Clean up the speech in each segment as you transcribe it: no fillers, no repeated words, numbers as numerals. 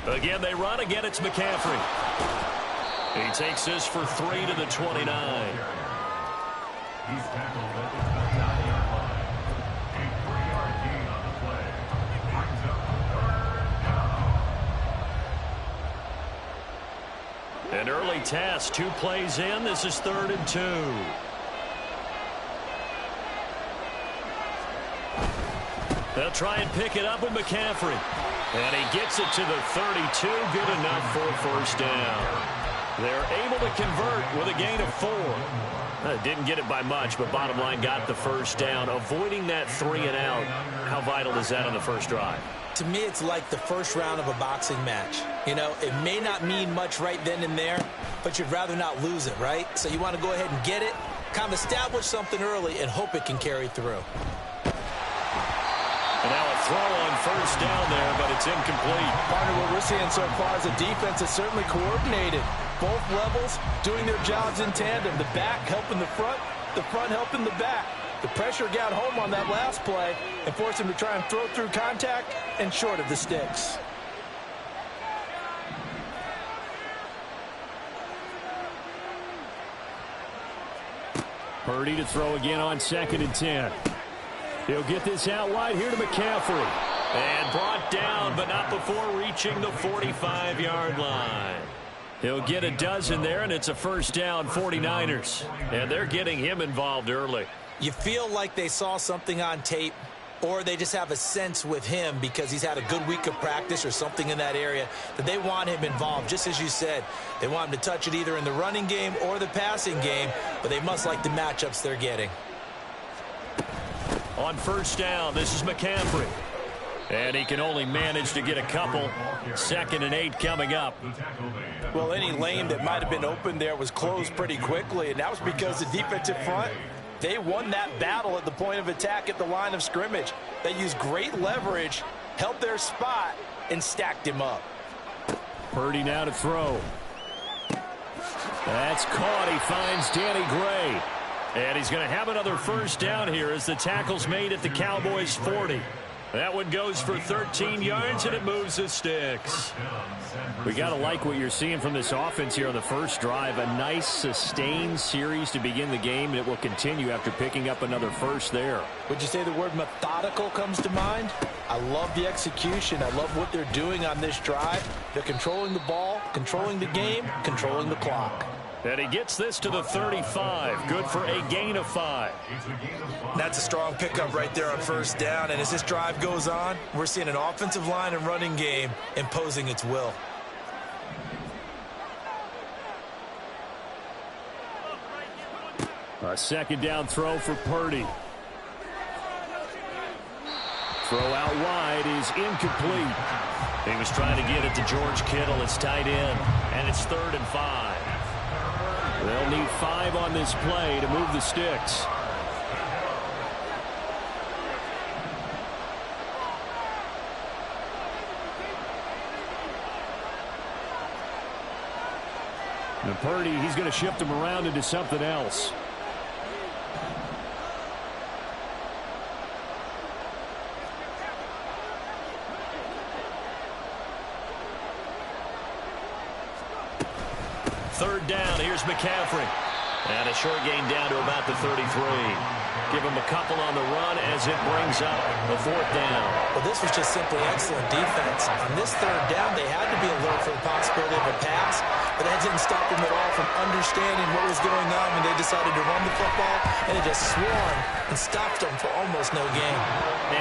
Again, they run. Again, it's McCaffrey. He takes this for 3 to the 29. He's tackled at the 29-yard line. A 3-yard gain on the play. Brings up third down. An early task. 2 plays in. This is 3rd and 2. They'll try and pick it up with McCaffrey. And he gets it to the 32. Good enough for a first down. They're able to convert with a gain of 4. Didn't get it by much, but bottom line got the first down. Avoiding that 3 and out. How vital is that on the first drive? To me, it's like the first round of a boxing match. You know, it may not mean much right then and there, but you'd rather not lose it, right? So you want to go ahead and get it, kind of establish something early, and hope it can carry through. And now a throw on first down there, but it's incomplete. Partner, what we're seeing so far is the defense is certainly coordinated. Both levels doing their jobs in tandem. The back helping the front helping the back. The pressure got home on that last play and forced him to try and throw through contact and short of the sticks. Purdy to throw again on 2nd and 10. He'll get this out wide here to McCaffrey. And brought down, but not before reaching the 45-yard line. He'll get a dozen there, and it's a first down, 49ers. And they're getting him involved early. You feel like they saw something on tape, or they just have a sense with him because he's had a good week of practice or something in that area that they want him involved. Just as you said, they want him to touch it either in the running game or the passing game, but they must like the matchups they're getting. On first down, this is McCaffrey. And he can only manage to get a couple. 2nd and 8 coming up. Well, any lane that might have been open there was closed pretty quickly, and that was because the defensive front, they won that battle at the point of attack at the line of scrimmage. They used great leverage, held their spot, and stacked him up. Purdy now to throw. That's caught. He finds Danny Gray. And he's going to have another first down here as the tackle's made at the Cowboys' 40. That one goes for 13 yards, and it moves the sticks. We got to like what you're seeing from this offense here on the first drive. A nice, sustained series to begin the game, and it will continue after picking up another first there. Would you say the word methodical comes to mind? I love the execution. I love what they're doing on this drive. They're controlling the ball, controlling the game, controlling the clock. And he gets this to the 35. Good for a gain of 5. That's a strong pickup right there on first down. And as this drive goes on, we're seeing an offensive line and running game imposing its will. A 2nd down throw for Purdy. Throw out wide is incomplete. He was trying to get it to George Kittle. It's tight end. And it's 3rd and 5. They'll need 5 on this play to move the sticks. And Purdy, he's going to shift him around into something else. Third down, here's McCaffrey. And a short gain down to about the 33. Give him a couple on the run as it brings up the 4th down. Well, this was just simply excellent defense. On this 3rd down, they had to be alert for the possibility of a pass, but that didn't stop them at all from understanding what was going on when they decided to run the football, and they just swarmed and stopped them for almost no gain.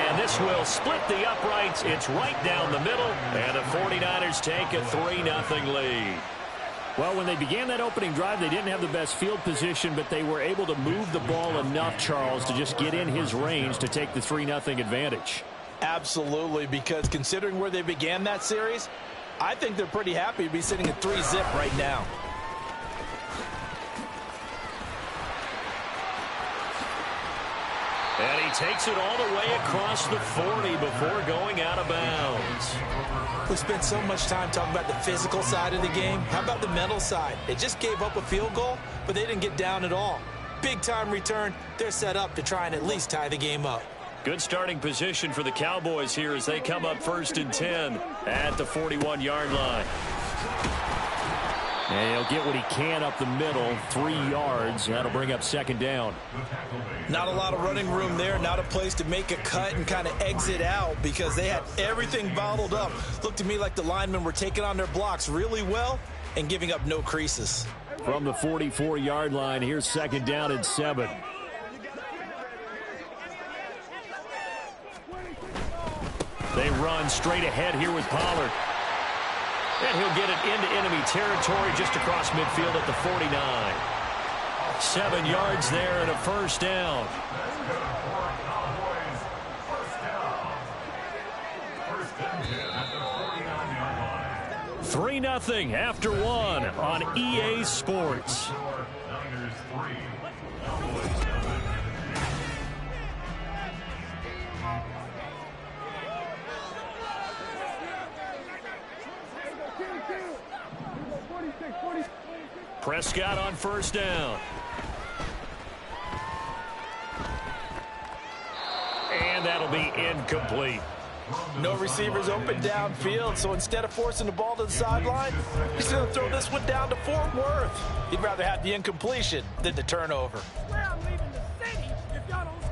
And this will split the uprights. It's right down the middle, and the 49ers take a 3-0 lead. Well, when they began that opening drive, they didn't have the best field position, but they were able to move the ball enough, Charles, to just get in his range to take the 3-0 advantage. Absolutely, because considering where they began that series, I think they're pretty happy to be sitting at 3-zip right now. And he takes it all the way across the 40 before going out of bounds. We spent so much time talking about the physical side of the game. How about the mental side? They just gave up a field goal, but they didn't get down at all. Big time return. They're set up to try and at least tie the game up. Good starting position for the Cowboys here as they come up 1st and 10 at the 41-yard line. And he'll get what he can up the middle, 3 yards. That'll bring up 2nd down. Not a lot of running room there, not a place to make a cut and kind of exit out because they had everything bottled up. Looked to me like the linemen were taking on their blocks really well and giving up no creases. From the 44-yard line, here's 2nd down and 7. They run straight ahead here with Pollard. And he'll get it into enemy territory just across midfield at the 49. 7 yards there and a 1st down. 3-0 after 1 on EA Sports. Niners 3. Prescott on 1st down. And that'll be incomplete. No receivers open downfield, so instead of forcing the ball to the sideline, he's going to throw this one down to Fort Worth. He'd rather have the incompletion than the turnover. Where I'm leaving the city if y'all don't score.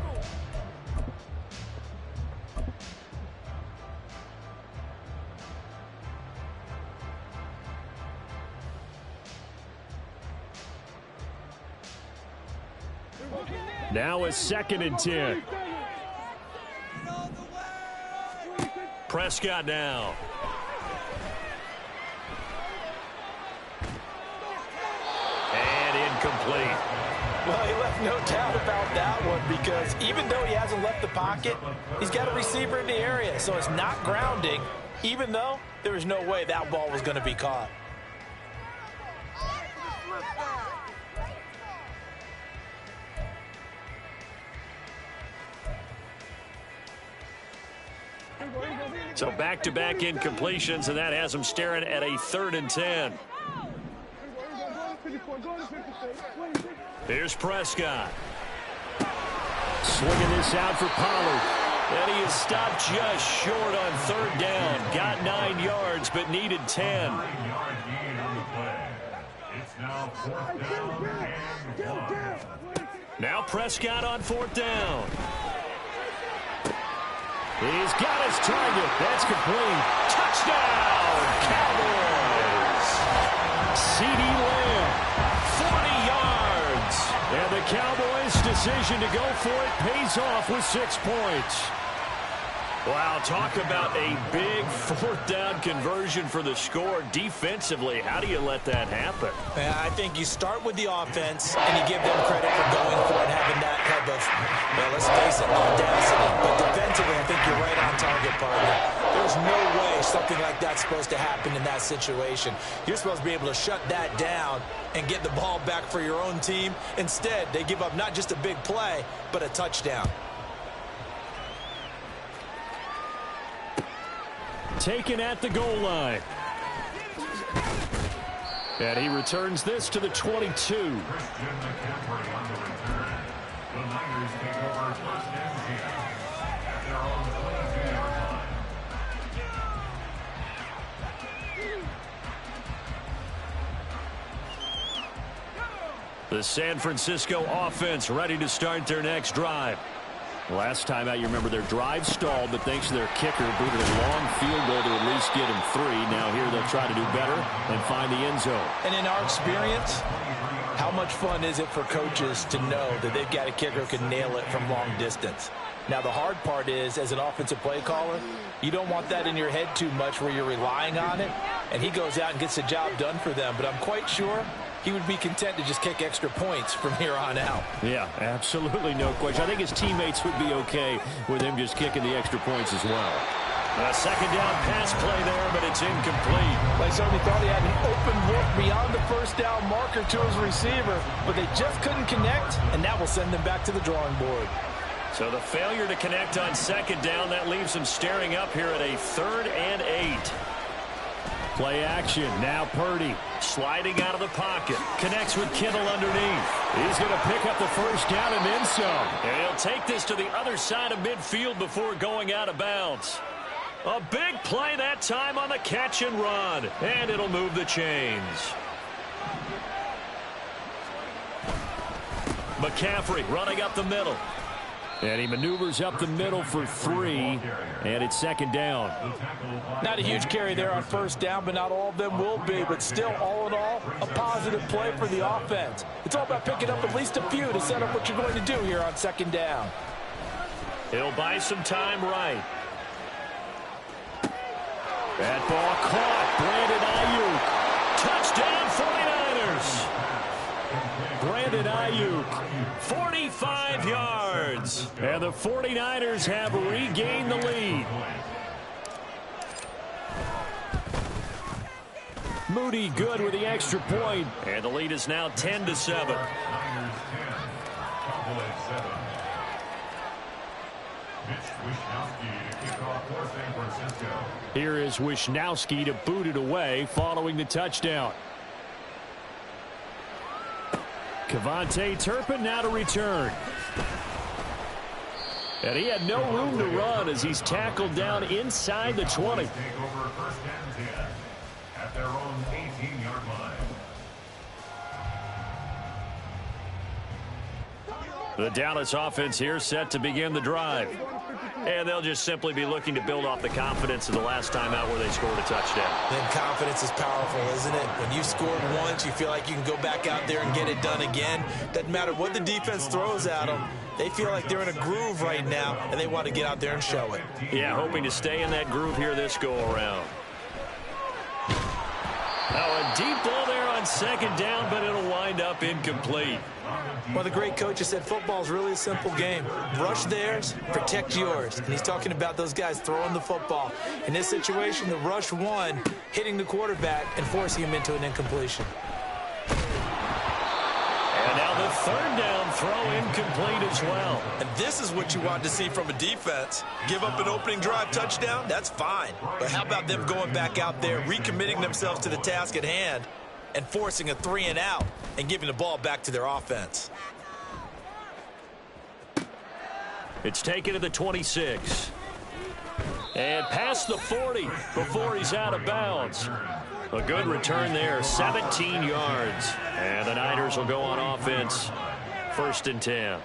Now it's 2nd and 10. Prescott now. And incomplete. Well, he left no doubt about that one because even though he hasn't left the pocket, he's got a receiver in the area, so it's not grounding, even though there was no way that ball was going to be caught. So back-to-back incompletions, and that has them staring at a 3rd and 10. Here's Prescott. Swinging this out for Pollard. And he is stopped just short on 3rd down. Got 9 yards, but needed 10. 3-yard gain on the play. It's now 4th down and 1. Now Prescott on 4th down. He's got his target. That's complete. Touchdown, Cowboys. CeeDee Lamb, 40 yards. And the Cowboys' decision to go for it pays off with 6 points. Wow, talk about a big 4th down conversion for the score. Defensively, how do you let that happen? I think you start with the offense and you give them credit for going for it, having that type of, well, let's face it, audacity. But defensively, I think you're right on target, partner. There's no way something like that's supposed to happen in that situation. You're supposed to be able to shut that down and get the ball back for your own team. Instead, they give up not just a big play, but a touchdown. Taken at the goal line. And he returns this to the 22. Christian McCaffrey on the return. The Niners take over 1st and 10 at their own 22-yard line. The San Francisco offense ready to start their next drive. Last time out, you remember their drive stalled, but thanks to their kicker, booted a long field goal to at least get him 3. Now here they'll try to do better and find the end zone. And in our experience, how much fun is it for coaches to know that they've got a kicker who can nail it from long distance? Now, the hard part is, as an offensive play caller, you don't want that in your head too much where you're relying on it, and he goes out and gets the job done for them. But I'm quite sure he would be content to just kick extra points from here on out. Yeah, absolutely no question. I think his teammates would be okay with him just kicking the extra points as well. A 2nd down pass play there, but it's incomplete. Like somebody thought he had an open look beyond the 1st down marker to his receiver, but they just couldn't connect, and that will send them back to the drawing board. So the failure to connect on 2nd down, that leaves them staring up here at a 3rd and 8. Play action. Now Purdy sliding out of the pocket. Connects with Kittle underneath. He's going to pick up the first down and then some. And he'll take this to the other side of midfield before going out of bounds. A big play that time on the catch and run. And it'll move the chains. McCaffrey running up the middle. And he maneuvers up the middle for 3. And it's second down. Not a huge carry there on first down, but not all of them will be. But still, all in all, a positive play for the offense. It's all about picking up at least a few to set up what you're going to do here on second down. He'll buy some time right. That ball caught. Brandon Ayuk. Touchdown 49ers. Brandon Ayuk, 45 yards. And the 49ers have regained the lead. Moody good with the extra point. And the lead is now 10-7. Here is Wishnowsky to boot it away following the touchdown. KaVontae Turpin now to return. And he had no room to run as he's tackled down inside the 20. Take over first and 10 at their own 18-yard line. The Dallas offense here set to begin the drive. And they'll just simply be looking to build off the confidence of the last time out where they scored a touchdown. Then confidence is powerful, isn't it? When you scored once, you feel like you can go back out there and get it done again. Doesn't matter what the defense throws at them. They feel like they're in a groove right now, and they want to get out there and show it. Yeah, hoping to stay in that groove here this go-around. Now a deep ball there on second down, but it'll wind up incomplete. Well, the great coach has said football is really a simple game. Rush theirs, protect yours. And he's talking about those guys throwing the football. In this situation, the rush one, hitting the quarterback and forcing him into an incompletion. And now the third down throw incomplete as well. And this is what you want to see from a defense. Give up an opening drive touchdown, that's fine. But how about them going back out there, recommitting themselves to the task at hand, and forcing a 3-and-out and giving the ball back to their offense. It's taken to the 26. And past the 40 before he's out of bounds. A good return there, 17 yards. And the Niners will go on offense, 1st and 10.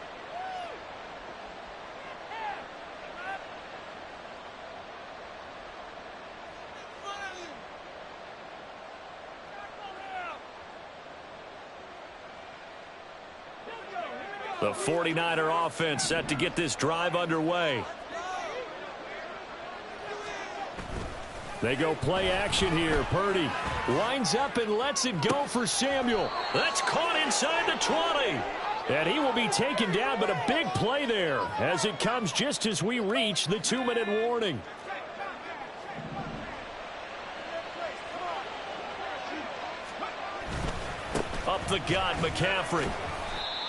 The 49er offense set to get this drive underway. They go play action here. Purdy lines up and lets it go for Samuel. That's caught inside the 20. And he will be taken down, but a big play there as it comes just as we reach the 2-minute warning. Up the gut, McCaffrey.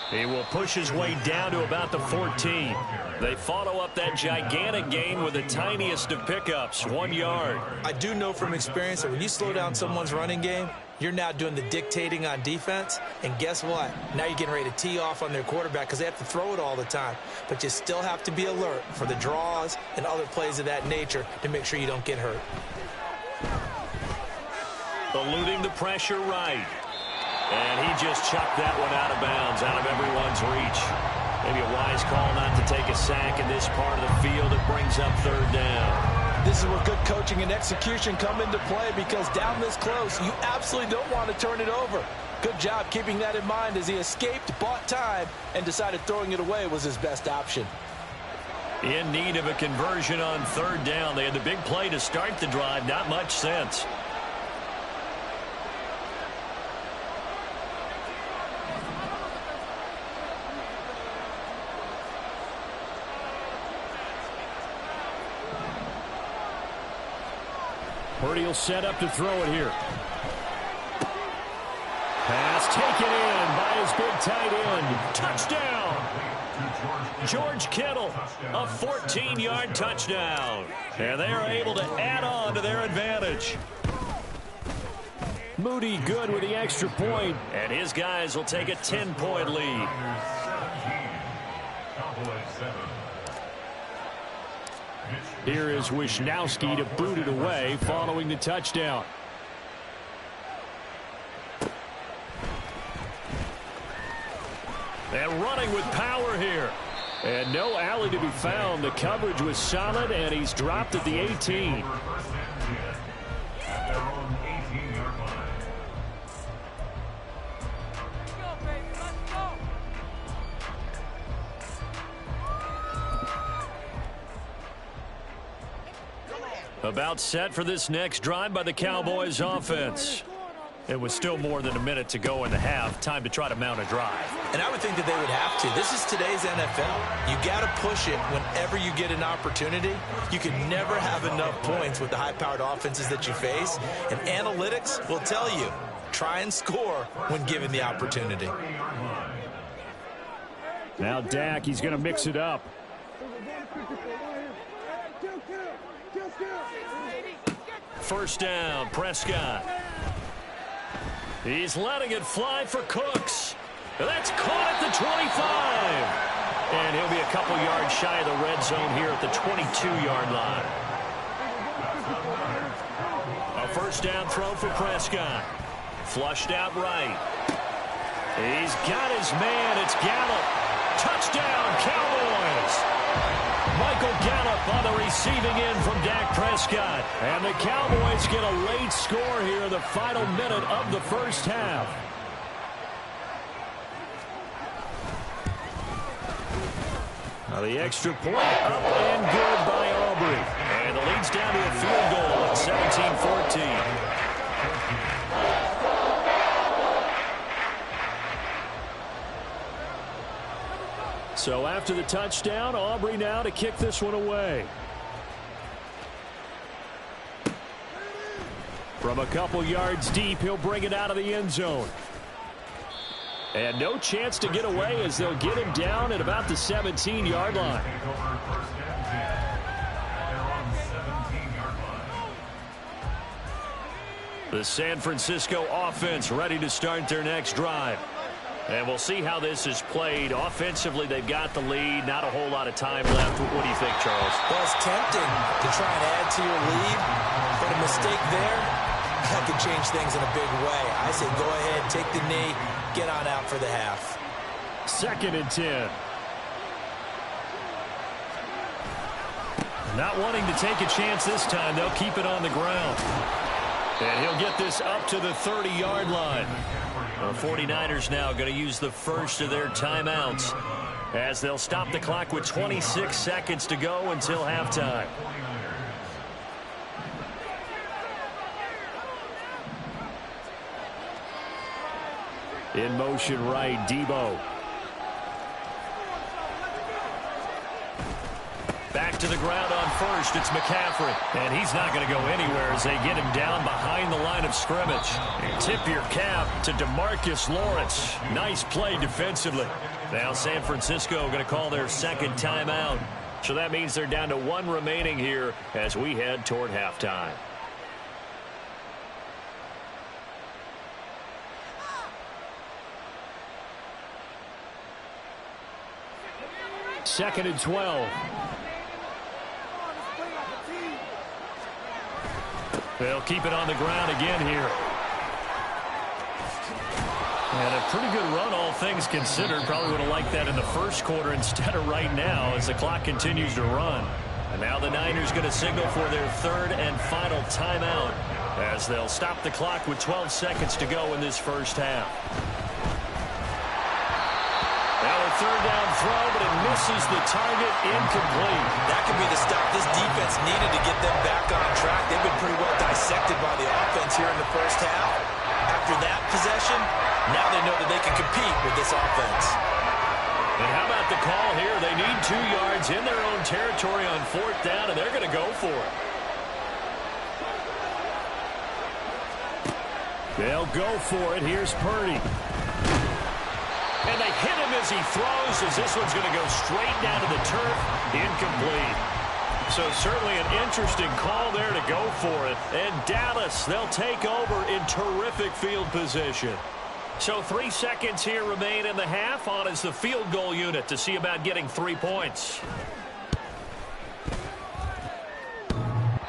He will push his way down to about the 14. They follow up that gigantic gain with the tiniest of pickups, 1 yard. I do know from experience that when you slow down someone's running game, you're now doing the dictating on defense. And guess what? Now you're getting ready to tee off on their quarterback because they have to throw it all the time. But you still have to be alert for the draws and other plays of that nature to make sure you don't get hurt. Eluding the pressure right. And he just chucked that one out of bounds, out of everyone's reach. Maybe a wise call not to take a sack in this part of the field. It brings up 3rd down. This is where good coaching and execution come into play, because down this close, you absolutely don't want to turn it over. Good job keeping that in mind as he escaped, bought time, and decided throwing it away was his best option. In need of a conversion on 3rd down. They had the big play to start the drive. Not much sense. Purdy will set up to throw it here. Pass taken in by his big tight end. Touchdown! George Kittle, a 14-yard touchdown. And they are able to add on to their advantage. Moody good with the extra point, and his guys will take a 10-point lead. Here is Wisnowski to boot it away following the touchdown. And running with power here. And no alley to be found. The coverage was solid, and he's dropped at the 18. About set for this next drive by the Cowboys offense. It was still more than a minute to go in the half. Time to try to mount a drive. And I would think that they would have to. This is today's NFL. You got to push it whenever you get an opportunity. You can never have enough points with the high-powered offenses that you face. And analytics will tell you, try and score when given the opportunity. Now Dak, he's going to mix it up. First down, Prescott. He's letting it fly for Cooks. That's caught at the 25. And he'll be a couple yards shy of the red zone here at the 22-yard line. A first down throw for Prescott. Flushed out right. He's got his man. It's Gallup. Touchdown, Cowboys. Michael Gallup on the receiving end from Dak Prescott. And the Cowboys get a late score here in the final minute of the first half. Now the extra point up and good by Aubrey. And the lead's down to a field goal at 17-14. So after the touchdown, Aubrey now to kick this one away. From a couple yards deep, he'll bring it out of the end zone. And no chance to get away as they'll get him down at about the 17-yard line. The San Francisco offense ready to start their next drive. And we'll see how this is played. Offensively, they've got the lead. Not a whole lot of time left. What do you think, Charles? Well, it's tempting to try and add to your lead, but a mistake there, that could change things in a big way. I say go ahead, take the knee, get on out for the half. 2nd and 10. Not wanting to take a chance this time. They'll keep it on the ground. And he'll get this up to the 30-yard line. The 49ers now going to use the first of their timeouts as they'll stop the clock with 26 seconds to go until halftime. In motion right, Debo. Back to the ground on first. It's McCaffrey. And he's not going to go anywhere as they get him down behind the line of scrimmage. And tip your cap to DeMarcus Lawrence. Nice play defensively. Now San Francisco going to call their second timeout. So that means they're down to one remaining here as we head toward halftime. Second and 12. They'll keep it on the ground again here. And a pretty good run, all things considered. Probably would have liked that in the first quarter instead of right now as the clock continues to run. And now the Niners going to signal for their third and final timeout as they'll stop the clock with 12 seconds to go in this first half. Now a third down throw, but it misses the target, incomplete. That could be the stop this defense needed to get them back on track. They've been pretty well dissected by the offense here in the first half. After that possession, now they know that they can compete with this offense. And how about the call here? They need 2 yards in their own territory on fourth down, and they're going to go for it. They'll go for it. Here's Purdy. And they hit him as he throws, as this one's going to go straight down to the turf. Incomplete. So certainly an interesting call there to go for it. And Dallas, they'll take over in terrific field position. So 3 seconds here remain in the half. On is the field goal unit to see about getting 3 points.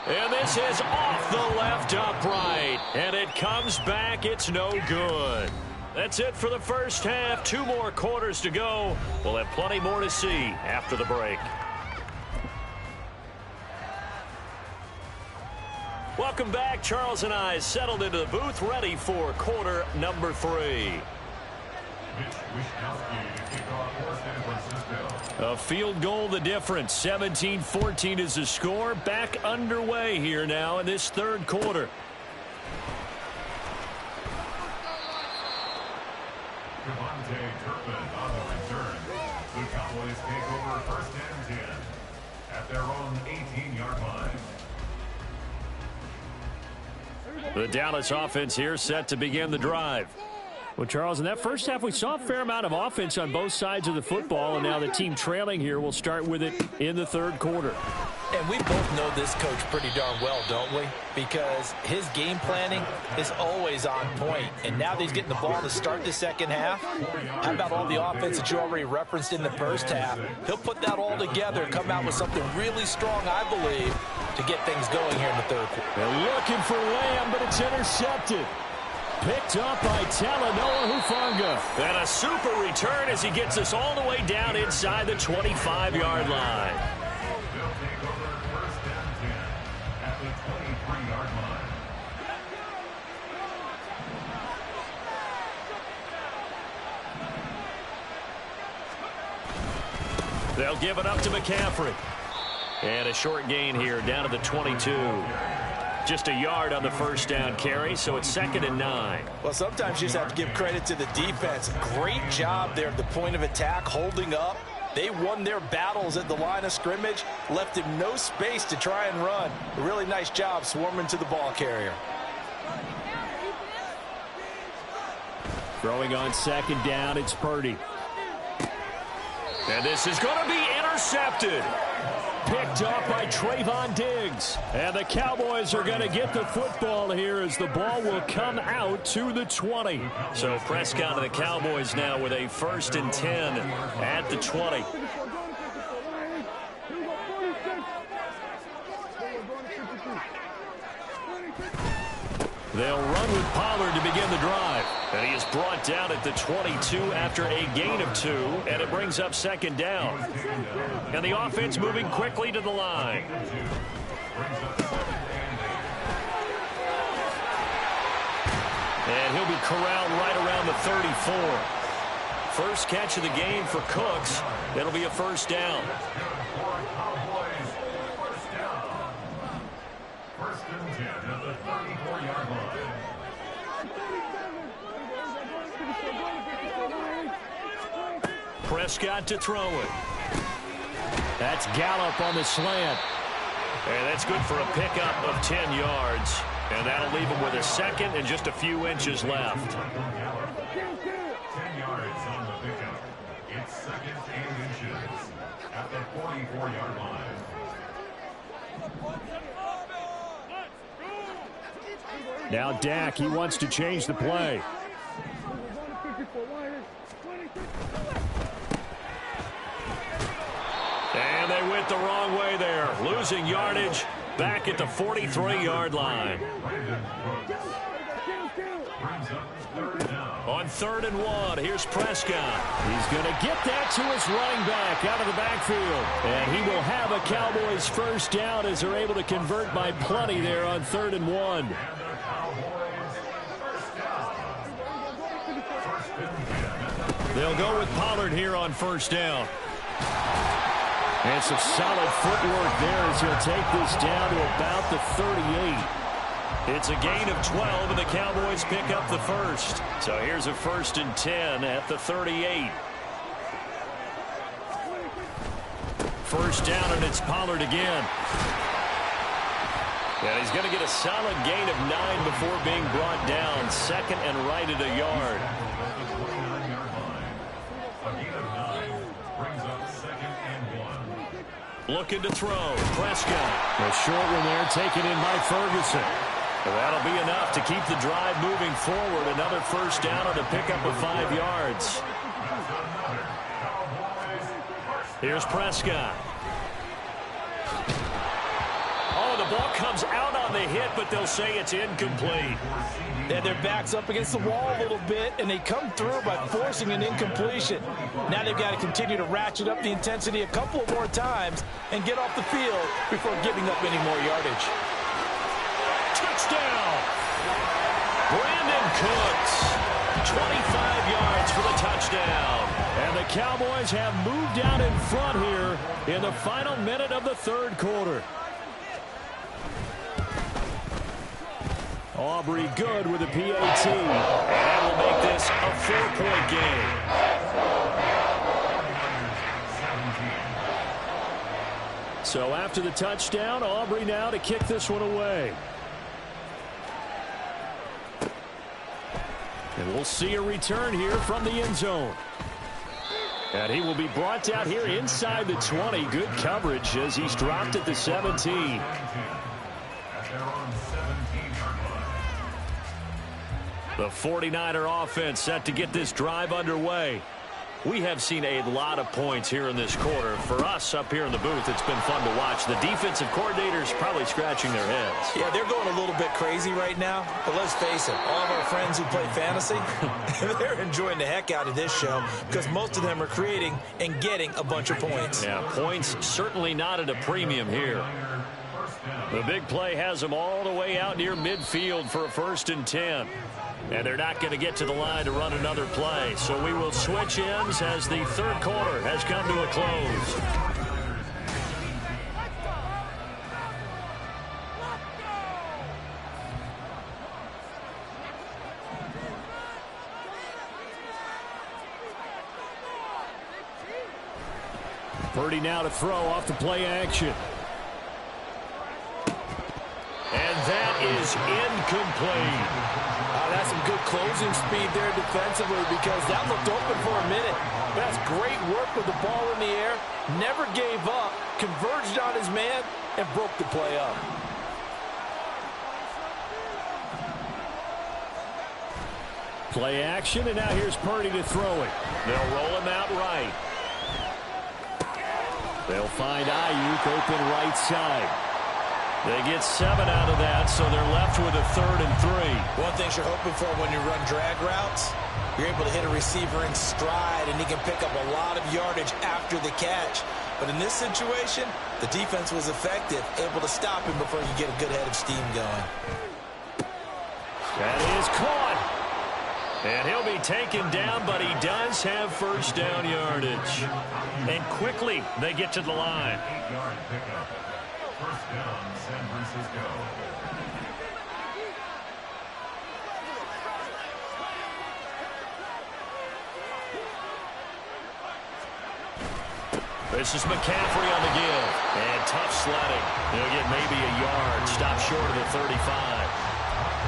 And this is off the left upright. And it comes back. It's no good. That's it for the first half. 2 more quarters to go. We'll have plenty more to see after the break. Welcome back. Charles and I settled into the booth, ready for quarter number 3. A field goal the difference. 17-14 is the score. Back underway here now in this third quarter. Devontae Turpin on the return. The Cowboys take over first and 10 at their own 18-yard line. The Dallas offense here set to begin the drive. Well, Charles, in that first half, we saw a fair amount of offense on both sides of the football, and now the team trailing here will start with it in the third quarter. And we both know this coach pretty darn well, don't we? Because his game planning is always on point. And now that he's getting the ball to start the second half, how about all the offense that you already referenced in the first half? He'll put that all together and come out with something really strong, I believe, to get things going here in the third quarter. They're looking for Lamb, but it's intercepted. Picked up by Talanoa Hufanga. And a super return as he gets us all the way down inside the 25-yard line. They'll take over first and 10 at the 23-yard line. They'll give it up to McCaffrey. And a short gain here down to the 22. Just a yard on the first down carry, so it's 2nd and 9. Well, sometimes you just have to give credit to the defense. Great job there at the point of attack, holding up. They won their battles at the line of scrimmage, left him no space to try and run. A really nice job swarming to the ball carrier. Throwing on 2nd down, it's Purdy. And this is going to be intercepted. Picked up by Trayvon Diggs. And the Cowboys are going to get the football here as the ball will come out to the 20. So Prescott and the Cowboys now with a 1st and 10 at the 20. They'll run with Pollard to begin the drive. And he is brought down at the 22 after a gain of 2. And it brings up 2nd down. And the offense moving quickly to the line. And he'll be corralled right around the 34. First catch of the game for Cooks. That'll be a 1st down. Prescott to throw it. That's Gallup on the slant. And that's good for a pickup of 10 yards. And that'll leave him with a 2nd and just a few inches left. 10 yards on the pickup. It's 2nd and inches at the 44-yard line. Now Dak, he wants to change the play. And they went the wrong way there. Losing yardage back at the 43-yard line. On 3rd and 1, here's Prescott. He's going to get that to his running back out of the backfield. And he will have a Cowboys 1st down as they're able to convert by plenty there on 3rd and 1. They'll go with Pollard here on 1st down. And some solid footwork there as he'll take this down to about the 38. It's a gain of 12, and the Cowboys pick up the 1st. So here's a 1st and 10 at the 38. 1st down, and it's Pollard again. And he's going to get a solid gain of 9 before being brought down. 2nd and right at a yard. Looking to throw. Prescott. A short one there taken in by Ferguson. That'll be enough to keep the drive moving forward. Another first down and a pickup of 5 yards. Here's Prescott. Oh, the ball comes out on the hit, but they'll say it's incomplete. And their back's up against the wall a little bit, and they come through by forcing an incompletion. Now they've got to continue to ratchet up the intensity a couple of more times and get off the field before giving up any more yardage. Touchdown! Brandon Cooks, 25 yards for the touchdown. And the Cowboys have moved out in front here in the final minute of the third quarter. Aubrey good with a PAT. That will make this a 4-point game. So after the touchdown, Aubrey now to kick this one away. And we'll see a return here from the end zone. And he will be brought down here inside the 20. Good coverage as he's dropped at the 17. The 49er offense set to get this drive underway. We have seen a lot of points here in this quarter. For us up here in the booth, it's been fun to watch. The defensive coordinators probably scratching their heads. Yeah, they're going a little bit crazy right now. But let's face it, all of our friends who play fantasy, they're enjoying the heck out of this show because most of them are creating and getting a bunch of points. Yeah, points certainly not at a premium here. The big play has them all the way out near midfield for a 1st and 10. And they're not going to get to the line to run another play. So we will switch ends as the third quarter has come to a close. Purdy now to throw off the play action. And that is incomplete. That's some good closing speed there defensively because that looked open for a minute. That's great work with the ball in the air. Never gave up, converged on his man, and broke the play up. Play action, and now here's Purdy to throw it. They'll roll him out right. They'll find Ayuk open right side. They get 7 out of that, so they're left with a 3rd and 3. One thing you're hoping for when you run drag routes, you're able to hit a receiver in stride, and he can pick up a lot of yardage after the catch. But in this situation, the defense was effective, able to stop him before you get a good head of steam going. That is caught. And he'll be taken down, but he does have first down yardage. And quickly, they get to the line. 8-yard pickup. First down, San Francisco. This is McCaffrey on the give. And tough sledding. He'll get maybe a yard. Stop short of the 35.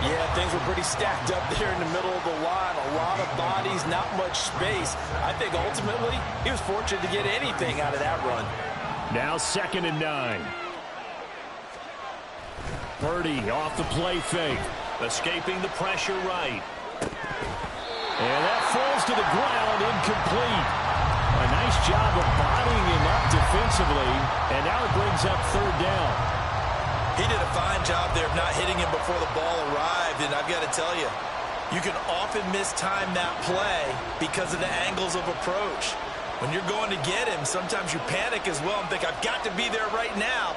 Yeah, things were pretty stacked up there in the middle of the line. A lot of bodies, not much space. I think ultimately he was fortunate to get anything out of that run. Now 2nd and 9. Purdy off the play fake. Escaping the pressure right. And that falls to the ground, incomplete. A nice job of bodying him up defensively. And now it brings up 3rd down. He did a fine job there of not hitting him before the ball arrived. And I've got to tell you, you can often mistime that play because of the angles of approach. When you're going to get him, sometimes you panic as well and think, I've got to be there right now.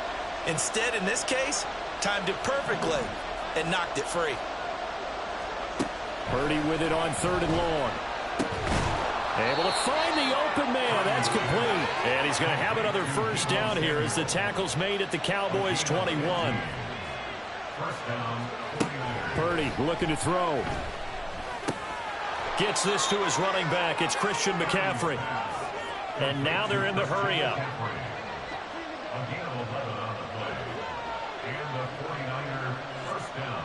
Instead, in this case, timed it perfectly and knocked it free. Purdy with it on 3rd and long. Able to find the open man. That's complete. And he's going to have another first down here as the tackle's made at the Cowboys 21. First down, Purdy looking to throw. Gets this to his running back. It's Christian McCaffrey. And now they're in the hurry-up. a gain of 11 on the play. And the 49er first down.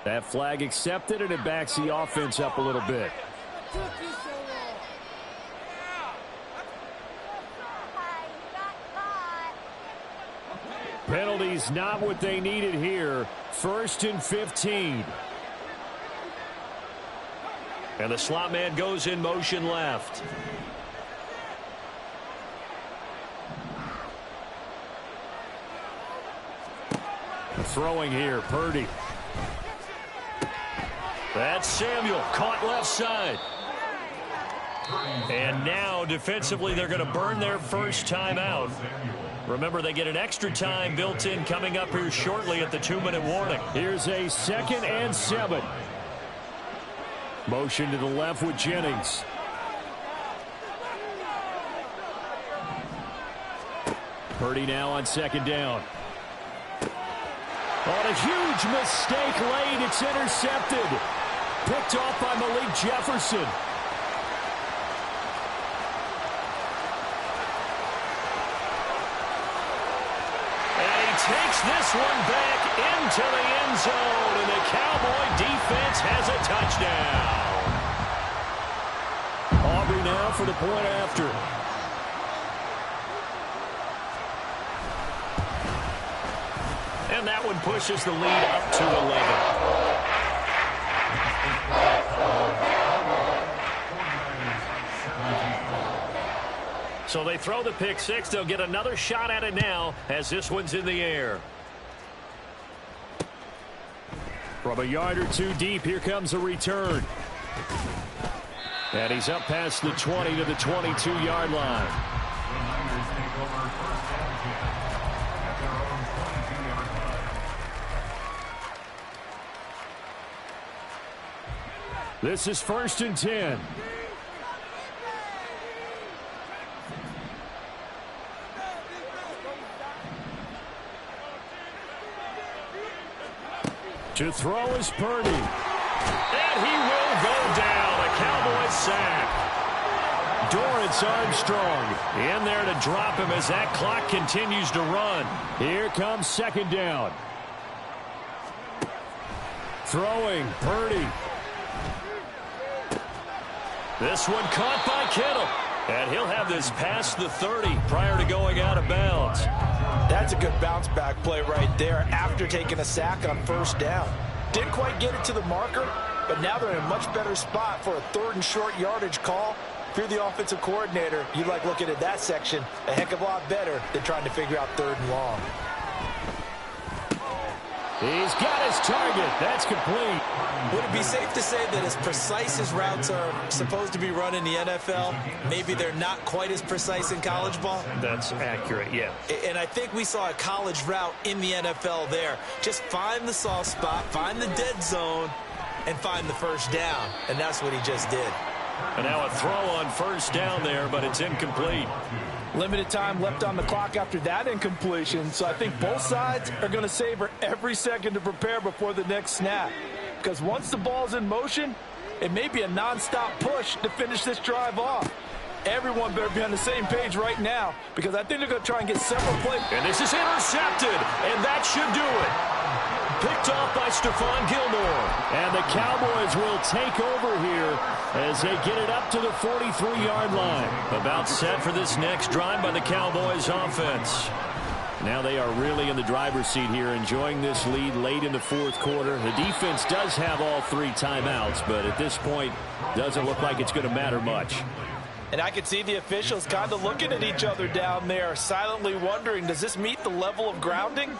That flag accepted, and it backs the offense up a little bit. Penalties not what they needed here. 1st and 15. And the slot man goes in motion left. Throwing here, Purdy. That's Samuel, caught left side. And now, defensively, they're going to burn their first timeout. Remember, they get an extra time built in coming up here shortly at the 2-minute warning. Here's a 2nd and 7. Motion to the left with Jennings. Purdy now on 2nd down. On a huge mistake late, it's intercepted. Picked off by Malik Jefferson. Takes this one back into the end zone, and the Cowboy defense has a touchdown. Aubrey now for the point after. And that one pushes the lead up to 11. So they throw the pick six. They'll get another shot at it now as this one's in the air. From a yard or two deep, here comes a return. And he's up past the 20 to the 22-yard line. This is 1st and 10. To throw is Purdy. And he will go down. A Cowboys sack. Dorrance Armstrong in there to drop him as that clock continues to run. Here comes 2nd down. Throwing, Purdy. This one caught by Kittle. And he'll have this past the 30 prior to going out of bounds. That's a good bounce back play right there after taking a sack on 1st down. Didn't quite get it to the marker, but now they're in a much better spot for a 3rd and short yardage call. If you're the offensive coordinator, you like looking at that section a heck of a lot better than trying to figure out 3rd and long. He's got his target. That's complete. Would it be safe to say that as precise as routes are supposed to be run in the NFL, maybe they're not quite as precise in college ball? That's accurate, yeah. And I think we saw a college route in the NFL there. Just find the soft spot, find the dead zone, and find the 1st down. And that's what he just did. And now a throw on 1st down there, but it's incomplete. Limited time left on the clock after that incompletion, so I think both sides are going to savor every second to prepare before the next snap. Because once the ball's in motion, it may be a nonstop push to finish this drive off. Everyone better be on the same page right now, because I think they're going to try and get several plays. And this is intercepted, and that should do it. Picked off by Stephon Gilmore. And the Cowboys will take over here as they get it up to the 43-yard line. About set for this next drive by the Cowboys offense. Now they are really in the driver's seat here, enjoying this lead late in the 4th quarter. The defense does have all 3 timeouts, but at this point, doesn't look like it's going to matter much. And I can see the officials kind of looking at each other down there, silently wondering, does this meet the level of grounding?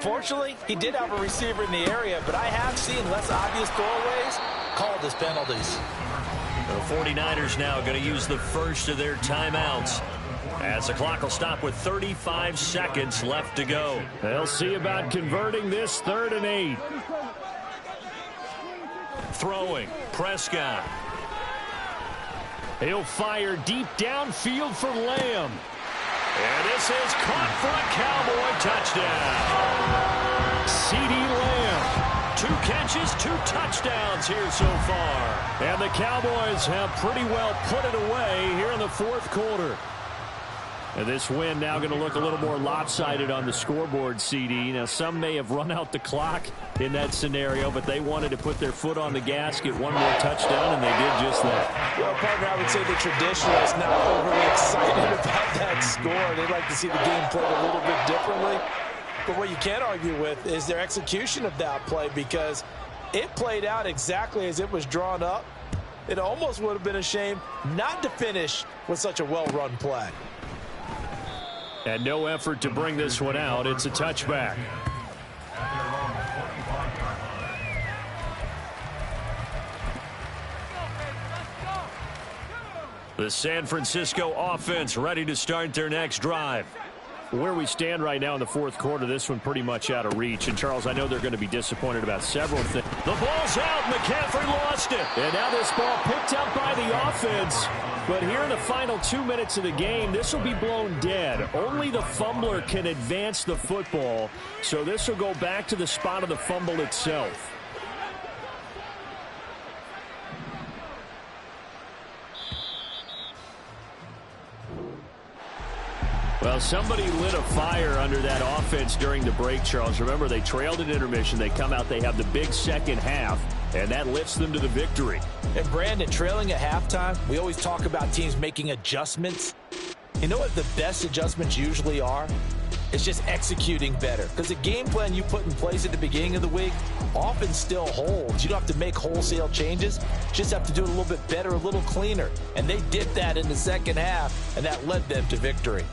Fortunately, he did have a receiver in the area, but I have seen less obvious throwaways called as penalties. The 49ers now going to use the first of their timeouts, as the clock will stop with 35 seconds left to go. They'll see about converting this 3rd and 8. Throwing, Prescott. He'll fire deep downfield for Lamb. And this is caught for a Cowboy touchdown. CeeDee Lamb. 2 catches, 2 touchdowns here so far. And the Cowboys have pretty well put it away here in the 4th quarter. And this win now going to look a little more lopsided on the scoreboard, CD. Now, some may have run out the clock in that scenario, but they wanted to put their foot on the gas, get one more touchdown, and they did just that. Well, partner, I would say the traditionalists not overly excited about that score. They'd like to see the game played a little bit differently. But what you can't argue with is their execution of that play, because it played out exactly as it was drawn up. It almost would have been a shame not to finish with such a well-run play. And no effort to bring this one out. It's a touchback. The San Francisco offense ready to start their next drive. Where we stand right now in the fourth quarter, this one pretty much out of reach. And, Charles, I know they're going to be disappointed about several things. The ball's out. McCaffrey lost it. And now this ball picked up by the offense. But here in the final 2 minutes of the game, this will be blown dead. Only the fumbler can advance the football. So this will go back to the spot of the fumble itself. Well, somebody lit a fire under that offense during the break, Charles. Remember, they trailed at intermission. They come out, they have the big second half, and that lifts them to the victory. And, Brandon, trailing at halftime, we always talk about teams making adjustments. You know what the best adjustments usually are? It's just executing better. Because the game plan you put in place at the beginning of the week often still holds. You don't have to make wholesale changes. Just have to do it a little bit better, a little cleaner. And they did that in the second half, and that led them to victory.